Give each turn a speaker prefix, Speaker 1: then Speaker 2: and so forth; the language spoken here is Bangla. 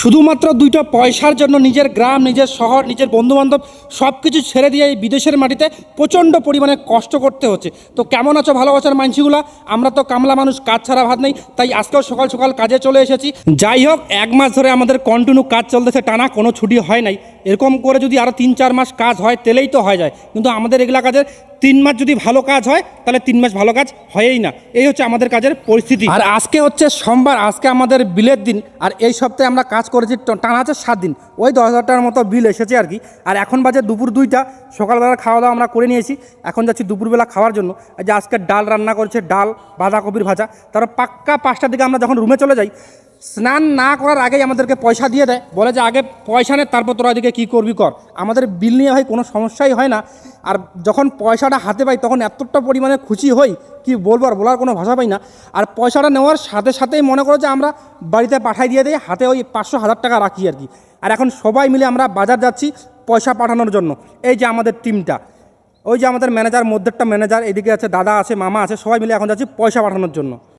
Speaker 1: শুধুমাত্র দুইটা পয়সার জন্য নিজের গ্রাম, নিজের শহর, নিজের বন্ধুবান্ধব সব কিছু ছেড়ে দিয়ে এই বিদেশের মাটিতে প্রচণ্ড পরিমাণে কষ্ট করতে হচ্ছে। তো কেমন আছো ভালোবাসার মানসিগুলা? আমরা তো কামলা মানুষ, কাজ ছাড়া ভাত নেই, তাই আজকেও সকাল সকাল কাজে চলে এসেছি। যাই হোক, 1 মাস ধরে আমাদের কন্টিনিউ কাজ চলতেছে, টানা কোনো ছুটি হয় নাই। এরকম করে যদি আরও 3-4 মাস কাজ হয় তেলেই তো হয়ে যায়, কিন্তু আমাদের এগুলা কাজের 3 মাস যদি ভালো কাজ হয় তাহলে 3 মাস ভালো কাজ হয়ই না। এই হচ্ছে আমাদের কাজের পরিস্থিতি। আর আজকে হচ্ছে সোমবার, আজকে আমাদের বিলের দিন। আর এই সপ্তাহে আমরা কাজ করেছি টানা আছে 7 দিন, ওই 10,000 টাকার মতো বিল এসেছে আর কি। আর এখন বাজে দুপুর 2টা, সকালবেলা খাওয়া দাওয়া আমরা করে নিয়েছি, এখন যাচ্ছি দুপুরবেলা খাওয়ার জন্য। যে আজকে ডাল রান্না করেছে, ডাল, বাঁধাকপির ভাজা। তারপর পাক্কা 5টার দিকে আমরা যখন রুমে চলে যাই, স্নান না করার আগেই আমাদেরকে পয়সা দিয়ে দেয়, বলে যে আগে পয়সা নে, তারপর তোরা এদিকে কী করবি কর। আমাদের বিল নিয়ে ভাই কোনো সমস্যাই হয় না। আর যখন পয়সাটা হাতে পাই তখন এতটা পরিমাণে খুশি হই, কি বলবো, আর বলার কোনো ভাষা পাই না। আর পয়সাটা নেওয়ার সাথে সাথেই মনে করো যে আমরা বাড়িতে পাঠাই দিয়ে দিই, হাতে ওই 500-1000 টাকা রাখি আর কি। আর এখন সবাই মিলে আমরা বাজার যাচ্ছি পয়সা পাঠানোর জন্য। এই যে আমাদের টিমটা, ওই যে আমাদের ম্যানেজার, মধ্যেরটা ম্যানেজার, এদিকে আছে দাদা আছে, মামা আছে, সবাই মিলে এখন যাচ্ছি পয়সা পাঠানোর জন্য।